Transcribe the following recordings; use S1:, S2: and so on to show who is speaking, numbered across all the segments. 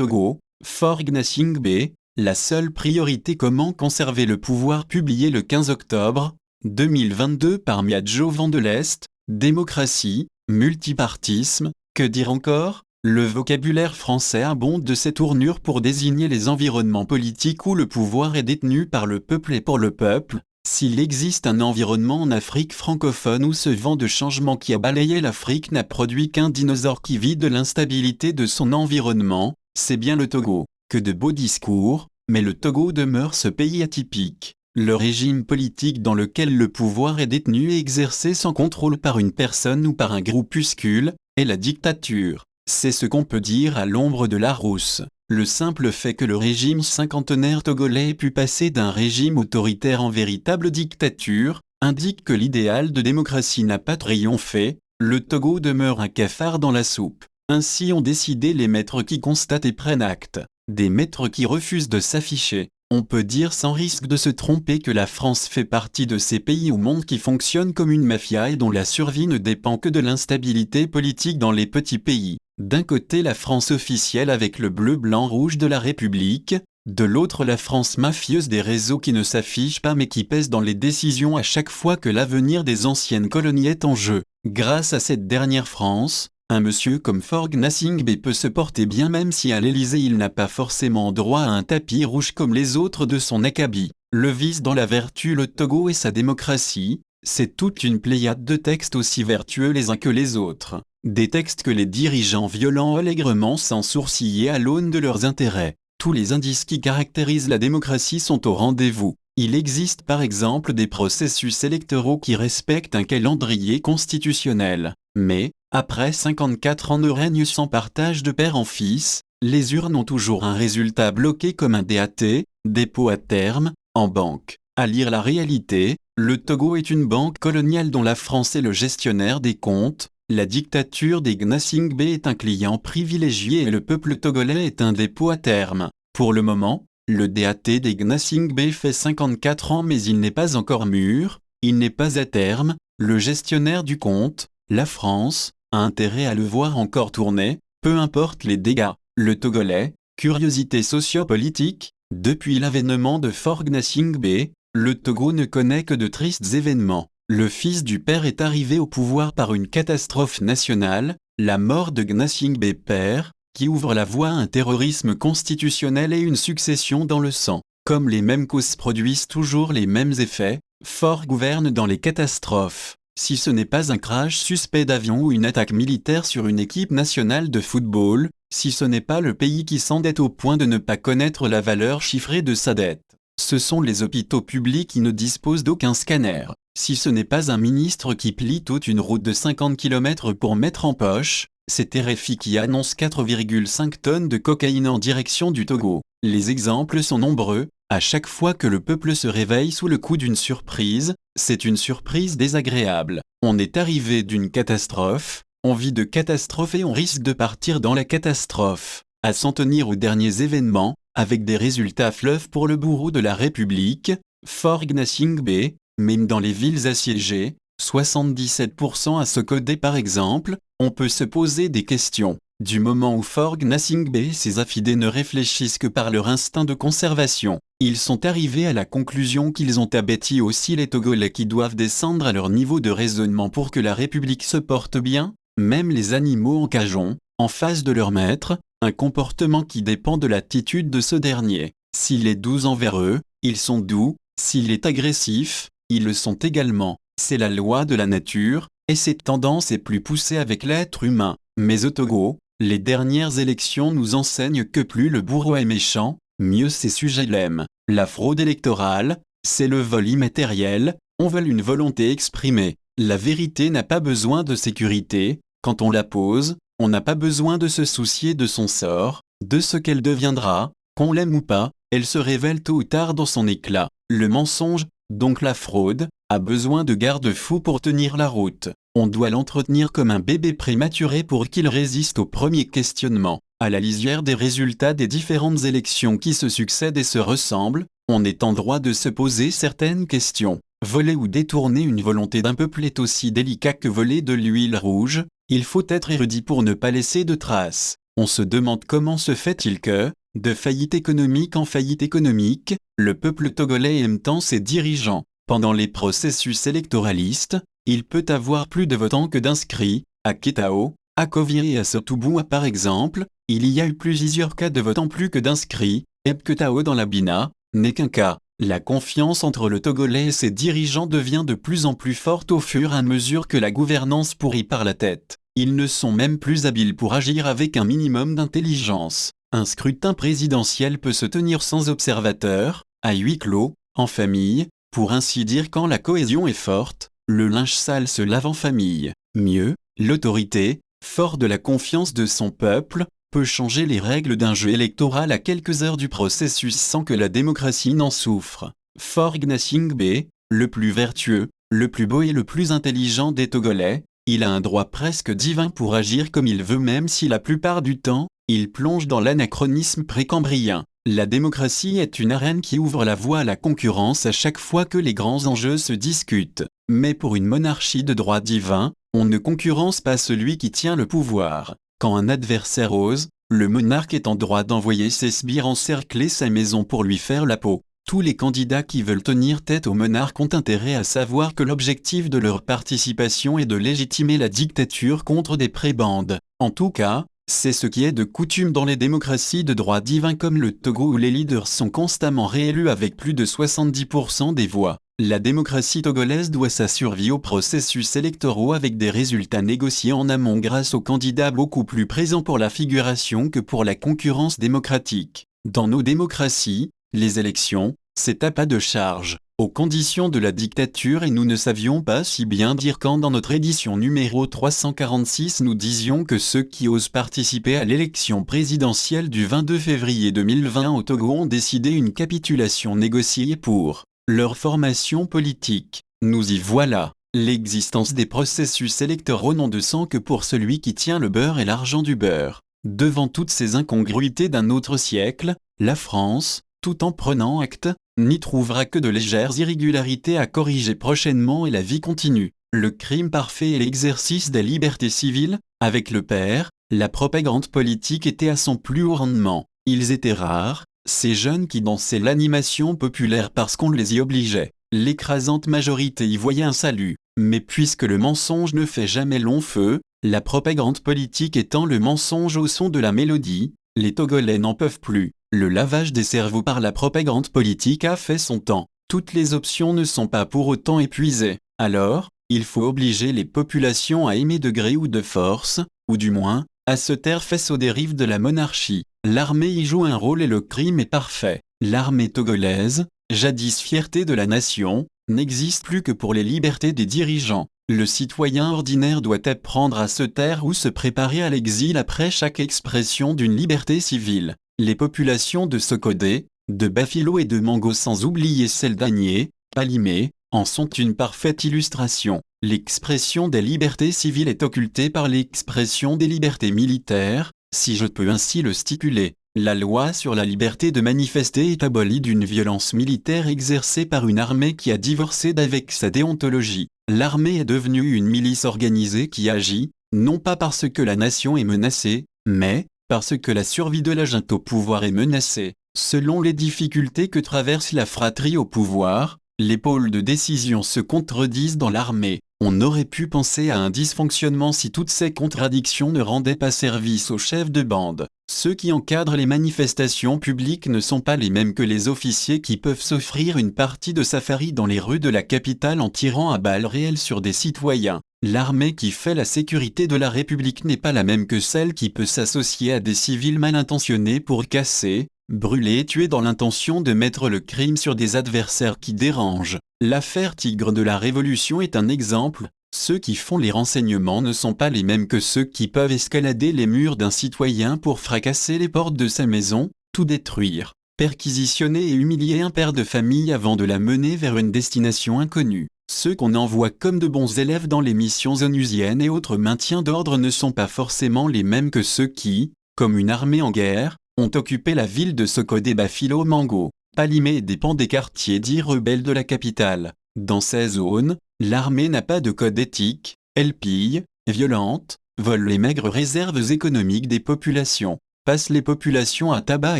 S1: Togo, Faure Gnassingbé, la seule priorité comment conserver le pouvoir publié le 15 octobre 2022 par Miadjo Vandelest, démocratie, multipartisme, que dire encore? Le vocabulaire français abonde de ces tournures pour désigner les environnements politiques où le pouvoir est détenu par le peuple et pour le peuple. S'il existe un environnement en Afrique francophone où ce vent de changement qui a balayé l'Afrique n'a produit qu'un dinosaure qui vit de l'instabilité de son environnement, c'est bien le Togo. Que de beaux discours, mais le Togo demeure ce pays atypique. Le régime politique dans lequel le pouvoir est détenu et exercé sans contrôle par une personne ou par un groupuscule, est la dictature. C'est ce qu'on peut dire à l'ombre de Larousse. Le simple fait que le régime cinquantenaire togolais ait pu passer d'un régime autoritaire en véritable dictature, indique que l'idéal de démocratie n'a pas triomphé, le Togo demeure un cafard dans la soupe. Ainsi ont décidé les maîtres qui constatent et prennent acte. Des maîtres qui refusent de s'afficher. On peut dire sans risque de se tromper que la France fait partie de ces pays au monde qui fonctionnent comme une mafia et dont la survie ne dépend que de l'instabilité politique dans les petits pays. D'un côté la France officielle avec le bleu-blanc-rouge de la République, de l'autre la France mafieuse des réseaux qui ne s'affichent pas mais qui pèsent dans les décisions à chaque fois que l'avenir des anciennes colonies est en jeu. Grâce à cette dernière France, un monsieur comme Faure Gnassingbé peut se porter bien même si à l'Élysée il n'a pas forcément droit à un tapis rouge comme les autres de son acabit. Le vice dans la vertu, le Togo et sa démocratie, c'est toute une pléiade de textes aussi vertueux les uns que les autres. Des textes que les dirigeants violent allègrement sans sourciller à l'aune de leurs intérêts. Tous les indices qui caractérisent la démocratie sont au rendez-vous. Il existe par exemple des processus électoraux qui respectent un calendrier constitutionnel. Mais, après 54 ans de règne sans partage de père en fils, les urnes ont toujours un résultat bloqué comme un DAT, dépôt à terme, en banque. À lire la réalité, le Togo est une banque coloniale dont la France est le gestionnaire des comptes, la dictature des Gnassingbé est un client privilégié et le peuple togolais est un dépôt à terme. Pour le moment, le DAT des Gnassingbé fait 54 ans mais il n'est pas encore mûr, il n'est pas à terme, le gestionnaire du compte, la France, a intérêt à le voir encore tourner, peu importe les dégâts. Le Togolais, curiosité sociopolitique, depuis l'avènement de Faure Gnassingbé, le Togo ne connaît que de tristes événements. Le fils du père est arrivé au pouvoir par une catastrophe nationale, la mort de Gnassingbé père, qui ouvre la voie à un terrorisme constitutionnel et une succession dans le sang. Comme les mêmes causes produisent toujours les mêmes effets, Faure gouverne dans les catastrophes. Si ce n'est pas un crash suspect d'avion ou une attaque militaire sur une équipe nationale de football, si ce n'est pas le pays qui s'endette au point de ne pas connaître la valeur chiffrée de sa dette, ce sont les hôpitaux publics qui ne disposent d'aucun scanner. Si ce n'est pas un ministre qui plie toute une route de 50 km pour mettre en poche, c'est RFI qui annonce 4,5 tonnes de cocaïne en direction du Togo. Les exemples sont nombreux. À chaque fois que le peuple se réveille sous le coup d'une surprise, c'est une surprise désagréable. On est arrivé d'une catastrophe, on vit de catastrophe et on risque de partir dans la catastrophe. À s'en tenir aux derniers événements, avec des résultats fleuves pour le bourreau de la République, Faure Gnassingbé, même dans les villes assiégées, 77% à Sokodé par exemple, on peut se poser des questions. Du moment où Faure Gnassingbé et ses affidés ne réfléchissent que par leur instinct de conservation, ils sont arrivés à la conclusion qu'ils ont abattu aussi les Togolais qui doivent descendre à leur niveau de raisonnement pour que la République se porte bien, même les animaux en cageon, en face de leur maître, un comportement qui dépend de l'attitude de ce dernier. S'il est doux envers eux, ils sont doux, s'il est agressif, ils le sont également. C'est la loi de la nature, et cette tendance est plus poussée avec l'être humain. Mais au Togo, les dernières élections nous enseignent que plus le bourreau est méchant, mieux ses sujets l'aiment. La fraude électorale, c'est le vol immatériel, on veut une volonté exprimée. La vérité n'a pas besoin de sécurité, quand on la pose, on n'a pas besoin de se soucier de son sort, de ce qu'elle deviendra, qu'on l'aime ou pas, elle se révèle tôt ou tard dans son éclat. Le mensonge, donc la fraude, a besoin de garde-fous pour tenir la route. On doit l'entretenir comme un bébé prématuré pour qu'il résiste aux premiers questionnements. À la lisière des résultats des différentes élections qui se succèdent et se ressemblent, on est en droit de se poser certaines questions. Voler ou détourner une volonté d'un peuple est aussi délicat que voler de l'huile rouge, il faut être érudit pour ne pas laisser de traces. On se demande comment se fait-il que, de faillite économique en faillite économique, le peuple togolais aime tant ses dirigeants. Pendant les processus électoralistes, il peut avoir plus de votants que d'inscrits. À Ketao, à Koviri et à Sotoubou par exemple, il y a eu plusieurs cas de votants plus que d'inscrits. Ebketao dans la Bina n'est qu'un cas. La confiance entre le Togolais et ses dirigeants devient de plus en plus forte au fur et à mesure que la gouvernance pourrit par la tête. Ils ne sont même plus habiles pour agir avec un minimum d'intelligence. Un scrutin présidentiel peut se tenir sans observateurs, à huis clos, en famille, pour ainsi dire quand la cohésion est forte, le linge sale se lave en famille. Mieux, l'autorité, fort de la confiance de son peuple, peut changer les règles d'un jeu électoral à quelques heures du processus sans que la démocratie n'en souffre. Faure Gnassingbé, le plus vertueux, le plus beau et le plus intelligent des Togolais, il a un droit presque divin pour agir comme il veut même si la plupart du temps, il plonge dans l'anachronisme précambrien. La démocratie est une arène qui ouvre la voie à la concurrence à chaque fois que les grands enjeux se discutent. Mais pour une monarchie de droit divin, on ne concurrence pas celui qui tient le pouvoir. Quand un adversaire ose, le monarque est en droit d'envoyer ses sbires encercler sa maison pour lui faire la peau. Tous les candidats qui veulent tenir tête au monarque ont intérêt à savoir que l'objectif de leur participation est de légitimer la dictature contre des prébendes. En tout cas, c'est ce qui est de coutume dans les démocraties de droit divin comme le Togo où les leaders sont constamment réélus avec plus de 70% des voix. La démocratie togolaise doit sa survie aux processus électoraux avec des résultats négociés en amont grâce aux candidats beaucoup plus présents pour la figuration que pour la concurrence démocratique. Dans nos démocraties, les élections, c'est à pas de charge, aux conditions de la dictature et nous ne savions pas si bien dire quand dans notre édition numéro 346 nous disions que ceux qui osent participer à l'élection présidentielle du 22 février 2020 au Togo ont décidé une capitulation négociée pour leur formation politique. Nous y voilà. L'existence des processus électoraux n'ont de sens que pour celui qui tient le beurre et l'argent du beurre. Devant toutes ces incongruités d'un autre siècle, la France, tout en prenant acte, n'y trouvera que de légères irrégularités à corriger prochainement et la vie continue. Le crime parfait et l'exercice des libertés civiles, avec le père, la propagande politique était à son plus haut rendement. Ils étaient rares, ces jeunes qui dansaient l'animation populaire parce qu'on les y obligeait. L'écrasante majorité y voyait un salut. Mais puisque le mensonge ne fait jamais long feu, la propagande politique étant le mensonge au son de la mélodie, les Togolais n'en peuvent plus. Le lavage des cerveaux par la propagande politique a fait son temps. Toutes les options ne sont pas pour autant épuisées. Alors, il faut obliger les populations à aimer de gré ou de force, ou du moins, à se taire face aux dérives de la monarchie. L'armée y joue un rôle et le crime est parfait. L'armée togolaise, jadis fierté de la nation, n'existe plus que pour les libertés des dirigeants. Le citoyen ordinaire doit apprendre à se taire ou se préparer à l'exil après chaque expression d'une liberté civile. Les populations de Sokodé, de Bafilo et de Mango sans oublier celles d'Agné, Palimé, en sont une parfaite illustration. L'expression des libertés civiles est occultée par l'expression des libertés militaires, si je peux ainsi le stipuler. La loi sur la liberté de manifester est abolie d'une violence militaire exercée par une armée qui a divorcé d'avec sa déontologie. L'armée est devenue une milice organisée qui agit, non pas parce que la nation est menacée, mais parce que la survie de la junte au pouvoir est menacée. Selon les difficultés que traverse la fratrie au pouvoir, les pôles de décision se contredisent dans l'armée. On aurait pu penser à un dysfonctionnement si toutes ces contradictions ne rendaient pas service aux chefs de bande. Ceux qui encadrent les manifestations publiques ne sont pas les mêmes que les officiers qui peuvent s'offrir une partie de safari dans les rues de la capitale en tirant à balles réelles sur des citoyens. L'armée qui fait la sécurité de la République n'est pas la même que celle qui peut s'associer à des civils mal intentionnés pour casser, brûler et tuer dans l'intention de mettre le crime sur des adversaires qui dérangent. L'affaire Tigre de la Révolution est un exemple. Ceux qui font les renseignements ne sont pas les mêmes que ceux qui peuvent escalader les murs d'un citoyen pour fracasser les portes de sa maison, tout détruire, perquisitionner et humilier un père de famille avant de la mener vers une destination inconnue. Ceux qu'on envoie comme de bons élèves dans les missions onusiennes et autres maintiens d'ordre ne sont pas forcément les mêmes que ceux qui, comme une armée en guerre, ont occupé la ville de Sokodé Bafilo Mango. Palimé dépend des quartiers dits rebelles de la capitale. Dans ces zones, l'armée n'a pas de code éthique, elle pille, violente, vole les maigres réserves économiques des populations, passe les populations à tabac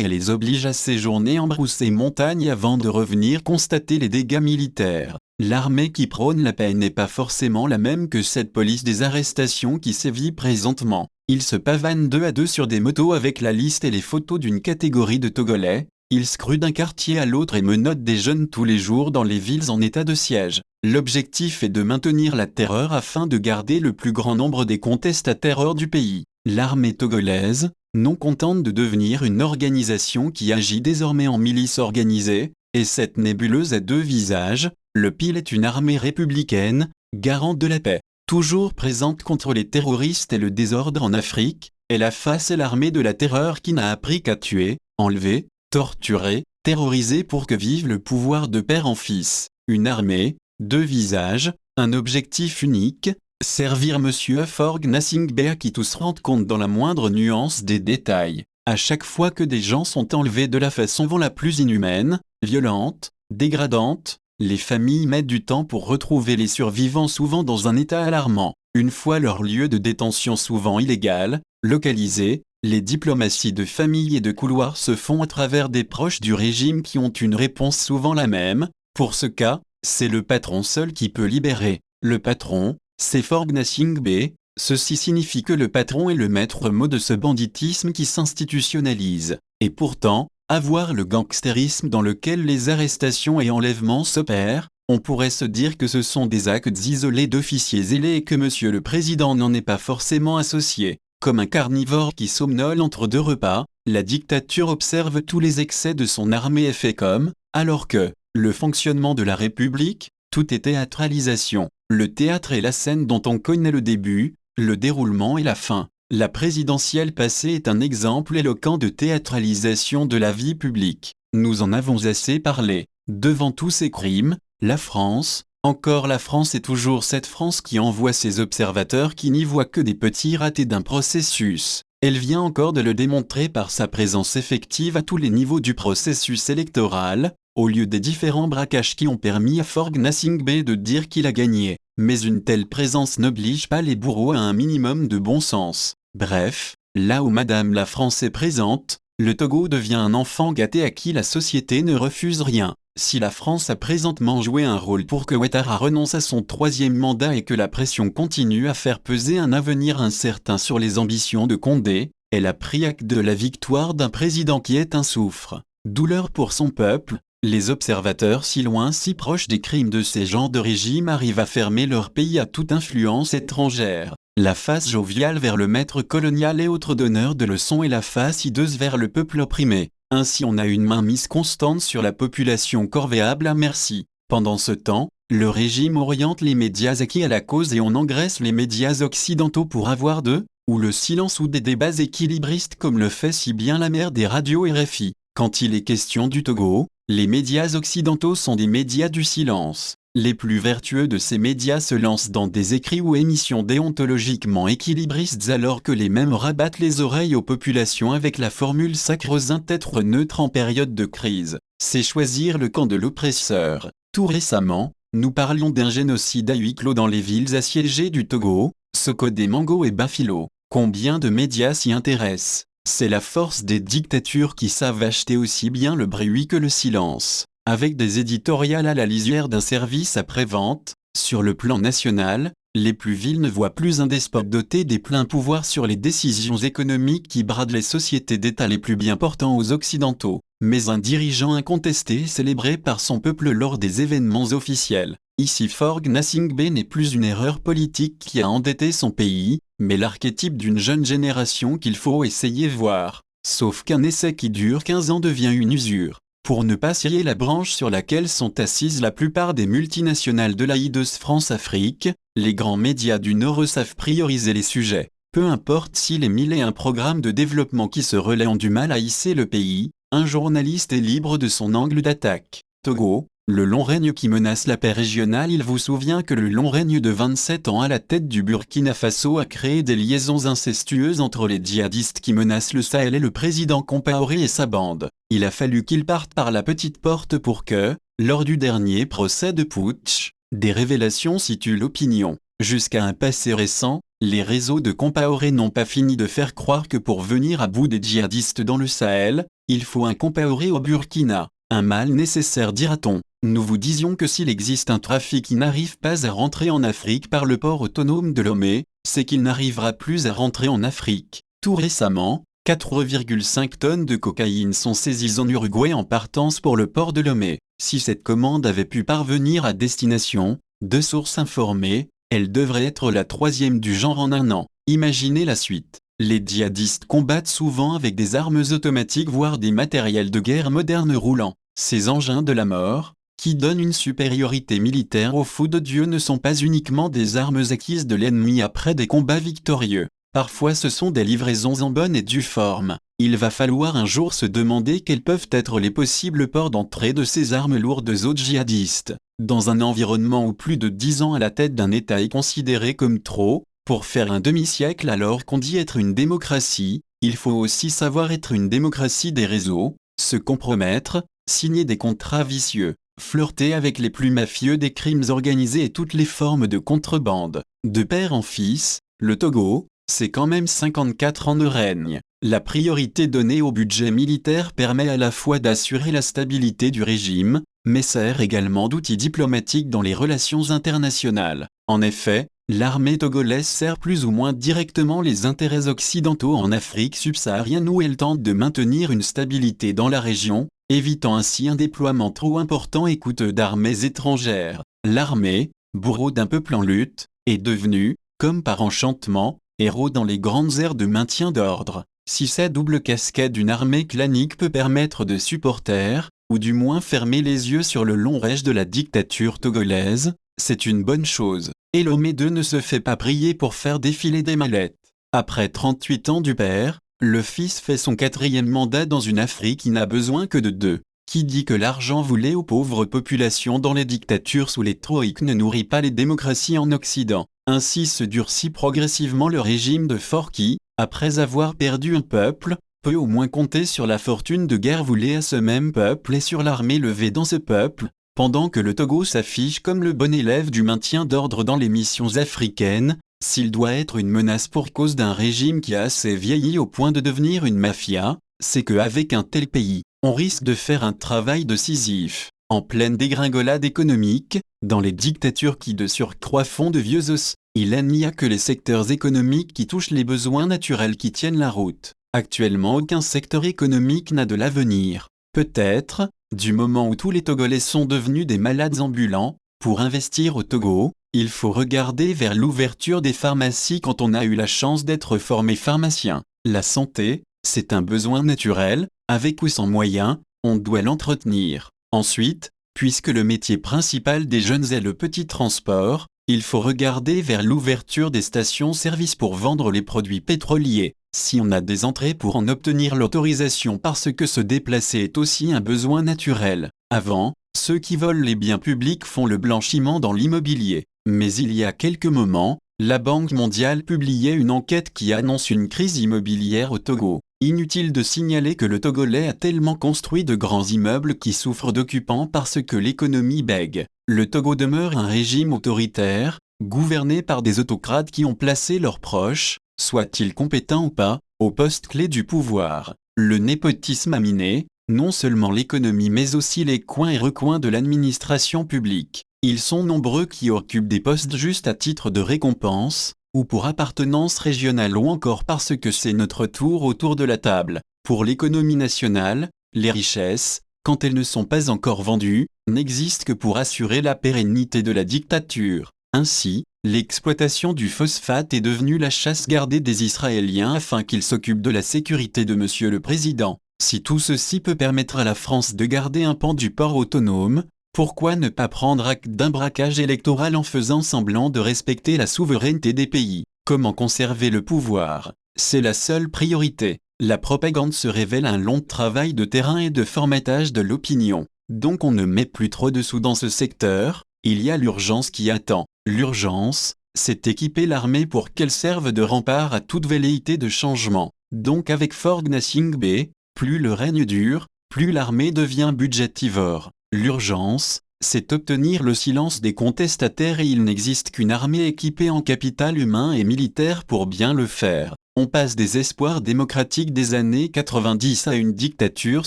S1: et les oblige à séjourner en brousse et montagne avant de revenir constater les dégâts militaires. L'armée qui prône la paix n'est pas forcément la même que cette police des arrestations qui sévit présentement. Ils se pavanent 2 à 2 sur des motos avec la liste et les photos d'une catégorie de Togolais. Ils scrutent d'un quartier à l'autre et menottent des jeunes tous les jours dans les villes en état de siège. L'objectif est de maintenir la terreur afin de garder le plus grand nombre des contestataires du pays. L'armée togolaise, non contente de devenir une organisation qui agit désormais en milice organisée, est cette nébuleuse à 2 visages. Le PIL est une armée républicaine, garante de la paix, toujours présente contre les terroristes et le désordre en Afrique, et la FAS est l'armée de la terreur qui n'a appris qu'à tuer, enlever, torturer, terroriser pour que vive le pouvoir de père en fils. Une armée, 2 visages, un objectif unique, servir Monsieur Forg Nassingbe à qui tous rendent compte dans la moindre nuance des détails. À chaque fois que des gens sont enlevés de la façon la plus inhumaine, violente, dégradante, les familles mettent du temps pour retrouver les survivants souvent dans un état alarmant. Une fois leur lieu de détention souvent illégal, localisé, les diplomaties de famille et de couloir se font à travers des proches du régime qui ont une réponse souvent la même. Pour ce cas, c'est le patron seul qui peut libérer. Le patron, c'est Forg Nassingbe. Ceci signifie que le patron est le maître mot de ce banditisme qui s'institutionnalise. Et pourtant, à voir le gangstérisme dans lequel les arrestations et enlèvements s'opèrent, on pourrait se dire que ce sont des actes isolés d'officiers zélés et que Monsieur le Président n'en est pas forcément associé. Comme un carnivore qui somnole entre 2 repas, la dictature observe tous les excès de son armée et fait comme, alors que, le fonctionnement de la République, tout est théâtralisation. Le théâtre est la scène dont on connaît le début, le déroulement et la fin. La présidentielle passée est un exemple éloquent de théâtralisation de la vie publique. Nous en avons assez parlé. Devant tous ces crimes, la France, encore la France est toujours cette France qui envoie ses observateurs qui n'y voient que des petits ratés d'un processus. Elle vient encore de le démontrer par sa présence effective à tous les niveaux du processus électoral, au lieu des différents braquages qui ont permis à Forg Nassingbe de dire qu'il a gagné. Mais une telle présence n'oblige pas les bourreaux à un minimum de bon sens. Bref, là où Madame la France est présente, le Togo devient un enfant gâté à qui la société ne refuse rien. Si la France a présentement joué un rôle pour que Ouattara renonce à son 3e mandat et que la pression continue à faire peser un avenir incertain sur les ambitions de Condé, elle a pris acte de la victoire d'un président qui est un souffre. Douleur pour son peuple, les observateurs si loin si proches des crimes de ces genres de régime arrivent à fermer leur pays à toute influence étrangère. La face joviale vers le maître colonial et autres donneurs de leçons et la face hideuse vers le peuple opprimé. Ainsi on a une mainmise constante sur la population corvéable à merci. Pendant ce temps, le régime oriente les médias acquis à la cause et on engraisse les médias occidentaux pour avoir ou le silence ou des débats équilibristes comme le fait si bien la mère des radios RFI. Quand il est question du Togo, les médias occidentaux sont des médias du silence. Les plus vertueux de ces médias se lancent dans des écrits ou émissions déontologiquement équilibristes alors que les mêmes rabattent les oreilles aux populations avec la formule sacro-sainte être neutre en période de crise. C'est choisir le camp de l'oppresseur. Tout récemment, nous parlions d'un génocide à huis clos dans les villes assiégées du Togo, Sokodé, Mango et Bafilo. Combien de médias s'y intéressent? C'est la force des dictatures qui savent acheter aussi bien le bruit que le silence. Avec des éditoriales à la lisière d'un service après-vente, sur le plan national, les plus vils ne voient plus un despote doté des pleins pouvoirs sur les décisions économiques qui bradent les sociétés d'État les plus bien portants aux Occidentaux, mais un dirigeant incontesté célébré par son peuple lors des événements officiels. Ici Forg Nassingbe n'est plus une erreur politique qui a endetté son pays, mais l'archétype d'une jeune génération qu'il faut essayer voir. Sauf qu'un essai qui dure 15 ans devient une usure. Pour ne pas scier la branche sur laquelle sont assises la plupart des multinationales de la hideuse France-Afrique, les grands médias du Nord savent prioriser les sujets. Peu importe si les 1001 programmes de développement qui se relaient ont du mal à hisser le pays, un journaliste est libre de son angle d'attaque. Togo, le long règne qui menace la paix régionale. Il vous souvient que le long règne de 27 ans à la tête du Burkina Faso a créé des liaisons incestueuses entre les djihadistes qui menacent le Sahel et le président Compaoré et sa bande. Il a fallu qu'ils partent par la petite porte pour que, lors du dernier procès de putsch, des révélations situent l'opinion. Jusqu'à un passé récent, les réseaux de Compaoré n'ont pas fini de faire croire que pour venir à bout des djihadistes dans le Sahel, il faut un Compaoré au Burkina. Un mal nécessaire, dira-t-on. Nous vous disions que s'il existe un trafic qui n'arrive pas à rentrer en Afrique par le port autonome de Lomé, c'est qu'il n'arrivera plus à rentrer en Afrique. Tout récemment, 4,5 tonnes de cocaïne sont saisies en Uruguay en partance pour le port de Lomé. Si cette commande avait pu parvenir à destination, de sources informées, elle devrait être la 3e du genre en un an. Imaginez la suite. Les djihadistes combattent souvent avec des armes automatiques voire des matériels de guerre modernes roulants. Ces engins de la mort, qui donnent une supériorité militaire aux fous de Dieu, ne sont pas uniquement des armes acquises de l'ennemi après des combats victorieux. Parfois ce sont des livraisons en bonne et due forme. Il va falloir un jour se demander quels peuvent être les possibles ports d'entrée de ces armes lourdes aux djihadistes. Dans un environnement où plus de 10 ans à la tête d'un État est considéré comme trop, pour faire un demi-siècle alors qu'on dit être une démocratie, il faut aussi savoir être une démocratie des réseaux, se compromettre, signer des contrats vicieux, flirter avec les plus mafieux des crimes organisés et toutes les formes de contrebande. De père en fils, le Togo, c'est quand même 54 ans de règne. La priorité donnée au budget militaire permet à la fois d'assurer la stabilité du régime, mais sert également d'outil diplomatique dans les relations internationales. En effet, l'armée togolaise sert plus ou moins directement les intérêts occidentaux en Afrique subsaharienne où elle tente de maintenir une stabilité dans la région, évitant ainsi un déploiement trop important et coûteux d'armées étrangères. L'armée, bourreau d'un peuple en lutte, est devenue, comme par enchantement, héros dans les grandes aires de maintien d'ordre. Si cette double casquette d'une armée clanique peut permettre de supporter, ou du moins fermer les yeux sur le long règne de la dictature togolaise, c'est une bonne chose. Et Lomé II ne se fait pas prier pour faire défiler des mallettes. Après 38 ans du père, le fils fait son 4e mandat dans une Afrique qui n'a besoin que de 2. Qui dit que l'argent volé aux pauvres populations dans les dictatures sous les troïques ne nourrit pas les démocraties en Occident. Ainsi se durcit progressivement le régime de Faure qui, après avoir perdu un peuple, peut au moins compter sur la fortune de guerre volée à ce même peuple et sur l'armée levée dans ce peuple, pendant que le Togo s'affiche comme le bon élève du maintien d'ordre dans les missions africaines. S'il doit être une menace pour cause d'un régime qui a assez vieilli au point de devenir une mafia, c'est qu'avec un tel pays, on risque de faire un travail de Sisyphe. En pleine dégringolade économique, dans les dictatures qui de surcroît font de vieux os, il n'y a que les secteurs économiques qui touchent les besoins naturels qui tiennent la route. Actuellement aucun secteur économique n'a de l'avenir. Peut-être, du moment où tous les Togolais sont devenus des malades ambulants, pour investir au Togo, il faut regarder vers l'ouverture des pharmacies quand on a eu la chance d'être formé pharmacien. La santé, c'est un besoin naturel, avec ou sans moyens, on doit l'entretenir. Ensuite, puisque le métier principal des jeunes est le petit transport, il faut regarder vers l'ouverture des stations-service pour vendre les produits pétroliers. Si on a des entrées pour en obtenir l'autorisation parce que se déplacer est aussi un besoin naturel. Avant, ceux qui volent les biens publics font le blanchiment dans l'immobilier. Mais il y a quelques moments, la Banque mondiale publiait une enquête qui annonce une crise immobilière au Togo. Inutile de signaler que le Togolais a tellement construit de grands immeubles qui souffrent d'occupants parce que l'économie bègue. Le Togo demeure un régime autoritaire, gouverné par des autocrates qui ont placé leurs proches, soient-ils compétents ou pas, au poste clé du pouvoir. Le népotisme a miné, non seulement l'économie mais aussi les coins et recoins de l'administration publique. Ils sont nombreux qui occupent des postes juste à titre de récompense, ou pour appartenance régionale ou encore parce que c'est notre tour autour de la table. Pour l'économie nationale, les richesses, quand elles ne sont pas encore vendues, n'existent que pour assurer la pérennité de la dictature. Ainsi, l'exploitation du phosphate est devenue la chasse gardée des Israéliens afin qu'ils s'occupent de la sécurité de Monsieur le Président. Si tout ceci peut permettre à la France de garder un pan du port autonome, pourquoi ne pas prendre acte d'un braquage électoral en faisant semblant de respecter la souveraineté des pays? Comment conserver le pouvoir? C'est la seule priorité. La propagande se révèle un long travail de terrain et de formatage de l'opinion. Donc on ne met plus trop de sous dans ce secteur, il y a l'urgence qui attend. L'urgence, c'est équiper l'armée pour qu'elle serve de rempart à toute velléité de changement. Donc avec Faure Gnassingbé, plus le règne dure, plus l'armée devient budgétivore. L'urgence, c'est obtenir le silence des contestataires et il n'existe qu'une armée équipée en capital humain et militaire pour bien le faire. On passe des espoirs démocratiques des années 90 à une dictature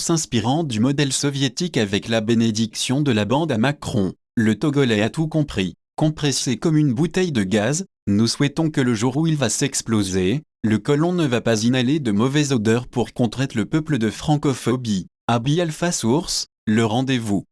S1: s'inspirant du modèle soviétique avec la bénédiction de la bande à Macron. Le Togolais a tout compris. Compressé comme une bouteille de gaz, nous souhaitons que le jour où il va s'exploser, le colon ne va pas inhaler de mauvaises odeurs pour contraindre le peuple de francophobie. Abi Alpha Source, le rendez-vous.